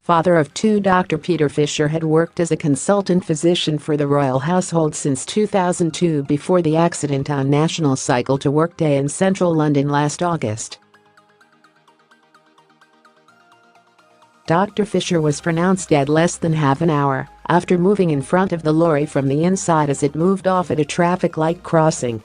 father of two, Dr. Peter Fisher had worked as a consultant physician for the royal household since 2002 before the accident on National Cycle to Work Day in central London last August. Dr. Fisher was pronounced dead less than half an hour after moving in front of the lorry from the inside as it moved off at a traffic light crossing.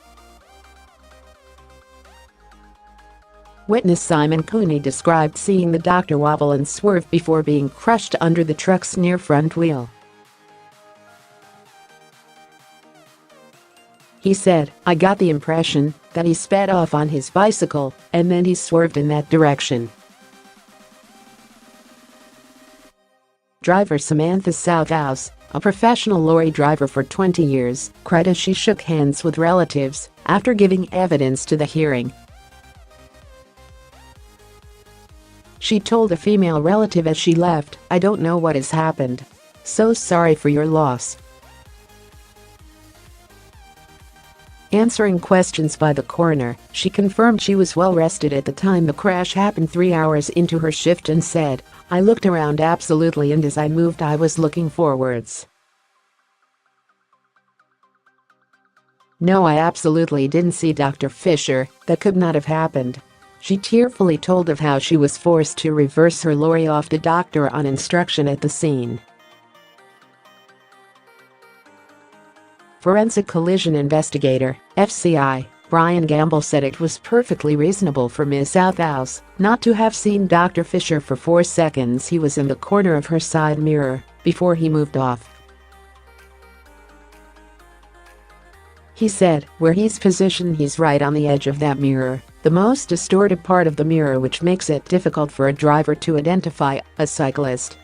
Witness Simon Cooney described seeing the doctor wobble and swerve before being crushed under the truck's near front wheel. He said, "I got the impression that he sped off on his bicycle and then he swerved in that direction." Driver Samantha Southouse, a professional lorry driver for 20 years, cried as she shook hands with relatives after giving evidence to the hearing. She told a female relative as she left, "I don't know what has happened. So sorry for your loss." Answering questions by the coroner, she confirmed she was well rested at the time the crash happened 3 hours into her shift and said, "I looked around absolutely, and as I moved I was looking forwards. No, I absolutely didn't see Dr. Fisher. That could not have happened." She tearfully told of how she was forced to reverse her lorry off the doctor on instruction at the scene. Forensic Collision Investigator, FCI, Brian Gamble said it was perfectly reasonable for Ms Southouse not to have seen Dr. Fisher for 4 seconds. He was in the corner of her side mirror before he moved off. He said, "Where he's positioned, he's right on the edge of that mirror, the most distorted part of the mirror, which makes it difficult for a driver to identify a cyclist.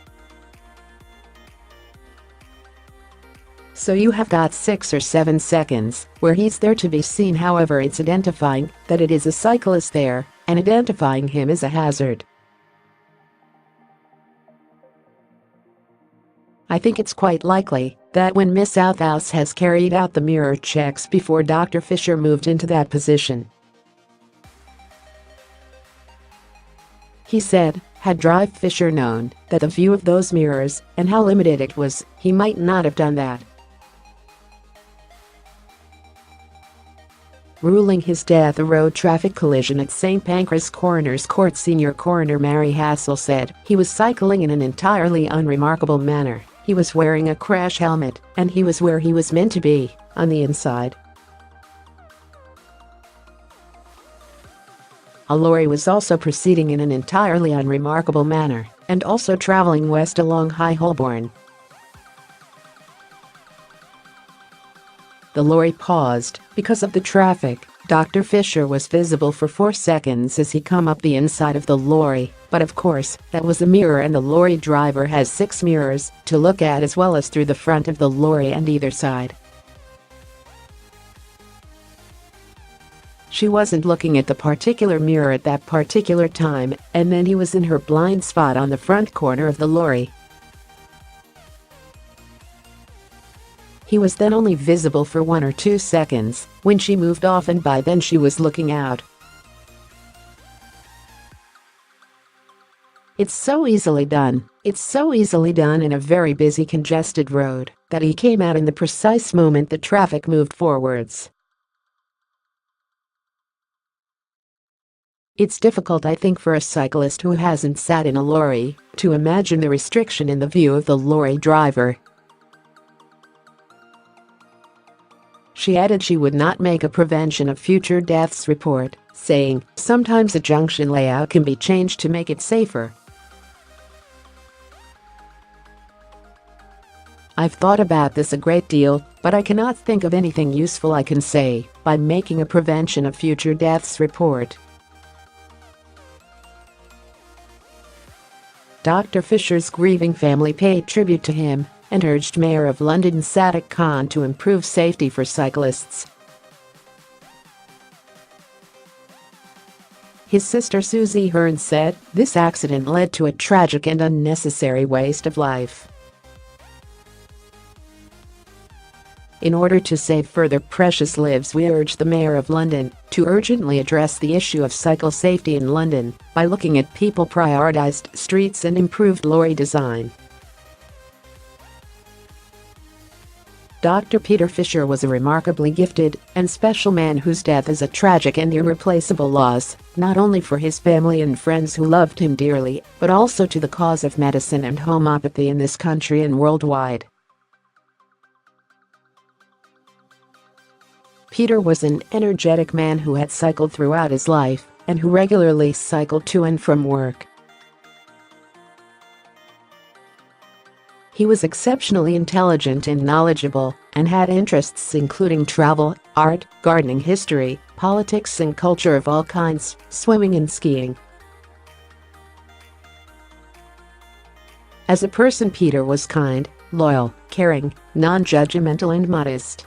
So you have got 6 or 7 seconds where he's there to be seen. However, it's identifying that it is a cyclist there and identifying him as a hazard. I think it's quite likely that when Miss Southouse has carried out the mirror checks before Dr. Fisher moved into that position." He said, "Had Drive Fisher known that the view of those mirrors and how limited it was, he might not have done that." Ruling his death a road traffic collision at St Pancras Coroners Court, Senior Coroner Mary Hassel said, "He was cycling in an entirely unremarkable manner. He was wearing a crash helmet, and he was where he was meant to be, on the inside." A lorry was also proceeding in an entirely unremarkable manner and also traveling west along High Holborn. The lorry paused because of the traffic. Dr. Fisher was visible for 4 seconds as he come up the inside of the lorry, but of course, that was a mirror, and the lorry driver has 6 mirrors to look at, as well as through the front of the lorry and either side. She wasn't looking at the particular mirror at that particular time, and then he was in her blind spot on the front corner of the lorry. He was then only visible for 1 or 2 seconds when she moved off, and by then she was looking out. It's so easily done in a very busy, congested road that he came out in the precise moment the traffic moved forwards. It's difficult, I think, for a cyclist who hasn't sat in a lorry to imagine the restriction in the view of the lorry driver." She added she would not make a prevention of future deaths report, saying, "Sometimes a junction layout can be changed to make it safer. I've thought about this a great deal, but I cannot think of anything useful I can say by making a prevention of future deaths report." Dr. Fisher's grieving family paid tribute to him and urged Mayor of London Sadiq Khan to improve safety for cyclists. His sister Susie Hearn said, "This accident led to a tragic and unnecessary waste of life. In order to save further precious lives, we urge the Mayor of London to urgently address the issue of cycle safety in London by looking at people-prioritized streets and improved lorry design. Dr. Peter Fisher was a remarkably gifted and special man whose death is a tragic and irreplaceable loss, not only for his family and friends who loved him dearly, but also to the cause of medicine and homeopathy in this country and worldwide. Peter was an energetic man who had cycled throughout his life and who regularly cycled to and from work. He was exceptionally intelligent and knowledgeable and had interests including travel, art, gardening, history, politics and culture of all kinds, swimming and skiing. As a person, Peter was kind, loyal, caring, non-judgmental and modest.